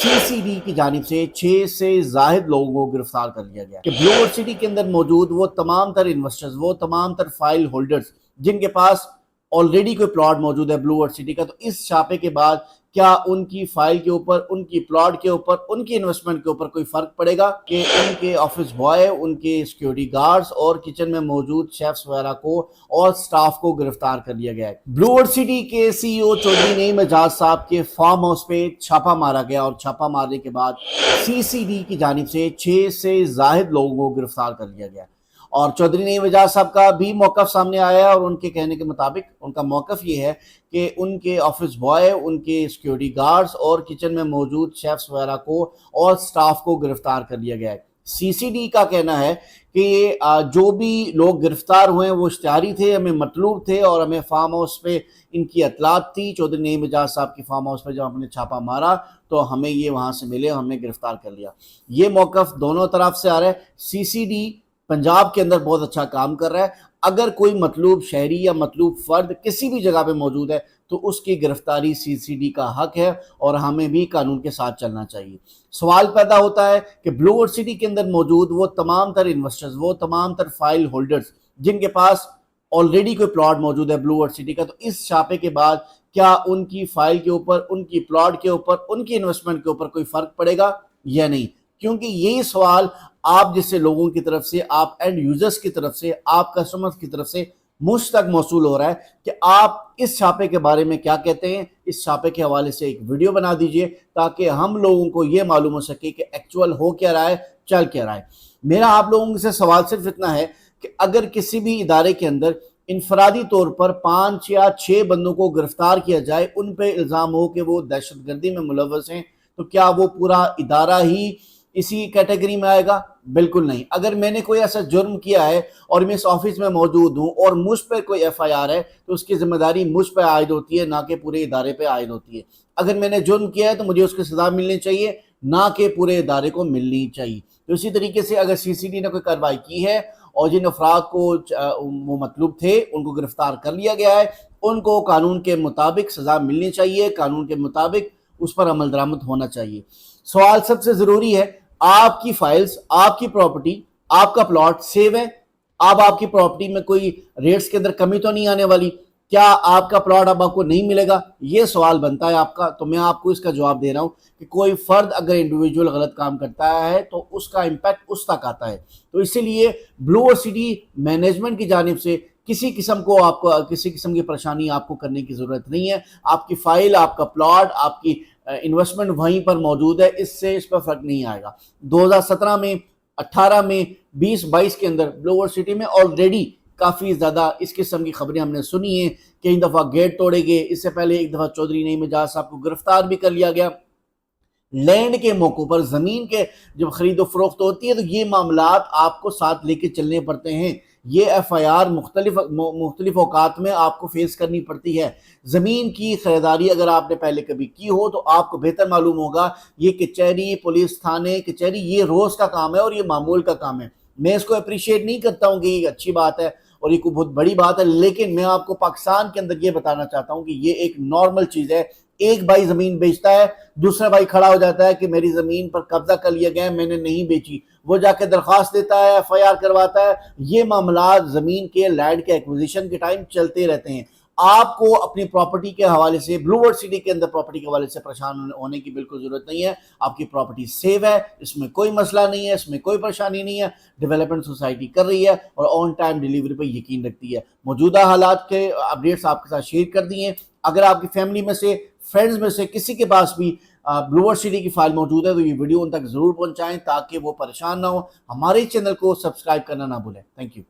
CCD की जानिब से 6 से ज़ायद लोगों को गिरफ्तार कर लिया गया कि ब्लूवर्ड सिटी के अंदर मौजूद वो तमाम तर इन्वेस्टर्स, वो तमाम तर फाइल होल्डर्स जिनके पास ऑलरेडी कोई प्लॉट मौजूद है ब्लूवर्ड सिटी का, तो इस छापे के बाद क्या उनकी फाइल के ऊपर, उनकी प्लॉट के ऊपर, उनकी इन्वेस्टमेंट के ऊपर कोई फर्क पड़ेगा कि उनके ऑफिस बॉय, उनके सिक्योरिटी गार्ड्स और किचन में मौजूद शेफ्स वगैरह को और स्टाफ को गिरफ्तार कर लिया गया है। ब्लूवर्ड सिटी के CEO चौधरी नईम एजाज साहब के फार्म हाउस पे छापा मारा गया और छापा मारने के बाद CCD की जानिब से 6 से ज़ायद लोगों को गिरफ्तार कर लिया गया और चौधरी नईम एजाज साहब का भी मौक़िफ़ सामने आया है और उनके कहने के मुताबिक उनका मौक़िफ़ ये है कि उनके ऑफिस बॉय, उनके सिक्योरिटी गार्ड्स और किचन में मौजूद शेफ्स वगैरह को और स्टाफ को गिरफ्तार कर लिया गया है। CCD का कहना है कि जो भी लोग गिरफ्तार हुए वो इश्तिहारी थे, हमें मतलूब थे और हमें फार्म हाउस पे इनकी इतलात थी। चौधरी नईम एजाज साहब की फार्म हाउस पे जब हमने छापा मारा तो हमें ये वहाँ से मिले, हमने गिरफ्तार कर लिया। ये मौक़िफ़ दोनों तरफ से आ रहा है। CCD पंजाब के अंदर बहुत अच्छा काम कर रहा है। अगर कोई मतलूब शहरी या मतलूब फर्द किसी भी जगह पे मौजूद है तो उसकी गिरफ्तारी CCD का हक है और हमें भी कानून के साथ चलना चाहिए। सवाल पैदा होता है कि ब्लूवर्ड सिटी के अंदर मौजूद वो तमाम तर इन्वेस्टर्स, वो तमाम तर फाइल होल्डर्स जिनके पास ऑलरेडी कोई प्लॉट मौजूद है ब्लूवर्ड सिटी का, तो इस छापे के बाद क्या उनकी फाइल के ऊपर, उनकी प्लॉट के ऊपर, उनकी इन्वेस्टमेंट के ऊपर कोई फर्क पड़ेगा या नहीं? क्योंकि यही सवाल आप जैसे लोगों की तरफ से, आप एंड यूजर्स की तरफ से, आप कस्टमर्स की तरफ से मुझ तक मौसूल हो रहा है कि आप इस छापे के बारे में क्या कहते हैं। इस छापे के हवाले से एक वीडियो बना दीजिए ताकि हम लोगों को ये मालूम हो सके कि एक्चुअल हो क्या रहा है, चल क्या रहा है। मेरा आप लोगों से सवाल सिर्फ इतना है कि अगर किसी भी इदारे के अंदर इनफरादी तौर पर 5 या 6 बंदों को गिरफ्तार किया जाए, उन पे इल्ज़ाम हो कि वो दहशतगर्दी में मुलव्वस हैं, तो क्या वो पूरा इदारा ही इसी कैटेगरी में आएगा? बिल्कुल नहीं। अगर मैंने कोई ऐसा जुर्म किया है और मैं इस ऑफिस में मौजूद हूँ और मुझ पर कोई FIR है तो उसकी जिम्मेदारी मुझ पर आयद होती है, ना कि पूरे इदारे पे आयद होती है। अगर मैंने जुर्म किया है तो मुझे उसकी सज़ा मिलनी चाहिए, ना कि पूरे इदारे को मिलनी चाहिए। तो इसी तरीके से अगर CCD ने कोई कार्रवाई की है और जिन अफराद को वो मतलूब थे उनको गिरफ्तार कर लिया गया है, उनको कानून के मुताबिक सज़ा मिलनी चाहिए, कानून के मुताबिक उस पर अमल दरामद होना चाहिए। सवाल सबसे ज़रूरी है, आपकी फाइल्स, आपकी प्रॉपर्टी, आपका प्लॉट सेव है। अब आपकी प्रॉपर्टी में कोई रेट्स के अंदर कमी तो नहीं आने वाली? क्या आपका प्लॉट अब आपको नहीं मिलेगा? ये सवाल बनता है आपका। तो मैं आपको इसका जवाब दे रहा हूँ कि कोई फर्द अगर इंडिविजुअल गलत काम करता है तो उसका इम्पैक्ट उस तक आता है। तो इसीलिए ब्लूवर्ड सिटी मैनेजमेंट की जानिब से किसी किस्म को आपको किसी किस्म की परेशानी आपको करने की ज़रूरत नहीं है। आपकी फाइल, आपका प्लॉट, आपकी इन्वेस्टमेंट वहीं पर मौजूद है, इससे इस पर फर्क नहीं आएगा। 2017 में, 18 में, 20-22 के अंदर ब्लूवर्ड सिटी में ऑलरेडी काफ़ी ज़्यादा इस किस्म की खबरें हमने सुनी हैं। कई दफ़ा गेट तोड़े गए, इससे पहले एक दफ़ा चौधरी नईम एजाज साहब को गिरफ्तार भी कर लिया गया। लैंड के मौक़ों पर, ज़मीन के जब खरीदो फरोख्त होती है तो ये मामलात आपको साथ लेके चलने पड़ते हैं। ये FIR मुख्तलिफ औकात में आपको फेस करनी पड़ती है। ज़मीन की खरीदारी अगर आपने पहले कभी की हो तो आपको बेहतर मालूम होगा, ये कचहरी, पुलिस थाने, कचहरी, ये रोज़ का काम है और ये मामूल का काम है। मैं इसको अप्रिशिएट नहीं करता हूँ कि ये अच्छी बात है और ये कोई बहुत बड़ी बात है, लेकिन मैं आपको पाकिस्तान के अंदर ये बताना चाहता हूँ कि ये एक नॉर्मल चीज़ है। एक भाई ज़मीन बेचता है, दूसरा भाई खड़ा हो जाता है कि मेरी ज़मीन पर कब्जा कर लिया गया है, मैंने नहीं बेची। वो जाके दरख्वास्त देता है, FIR करवाता है। ये मामला ज़मीन के, लैंड के एक्विजिशन के टाइम चलते रहते हैं। आपको अपनी प्रॉपर्टी के हवाले से, ब्लूवर्ड सिटी के अंदर प्रॉपर्टी के हवाले से परेशान होने की बिल्कुल ज़रूरत नहीं है। आपकी प्रॉपर्टी सेव है, इसमें कोई मसला नहीं है, इसमें कोई परेशानी नहीं है। डेवलपमेंट सोसाइटी कर रही है और ऑन टाइम डिलीवरी पर यकीन रखती है। मौजूदा हालात के अपडेट्स आपके साथ शेयर कर दिए। अगर आपकी फैमिली में से, फ्रेंड्स में से किसी के पास भी ब्लूवर्ड सिटी की फाइल मौजूद है तो ये वीडियो उन तक ज़रूर पहुँचाएँ ताकि वो परेशान ना हो। हमारे चैनल को सब्सक्राइब करना ना भूलें। Thank you.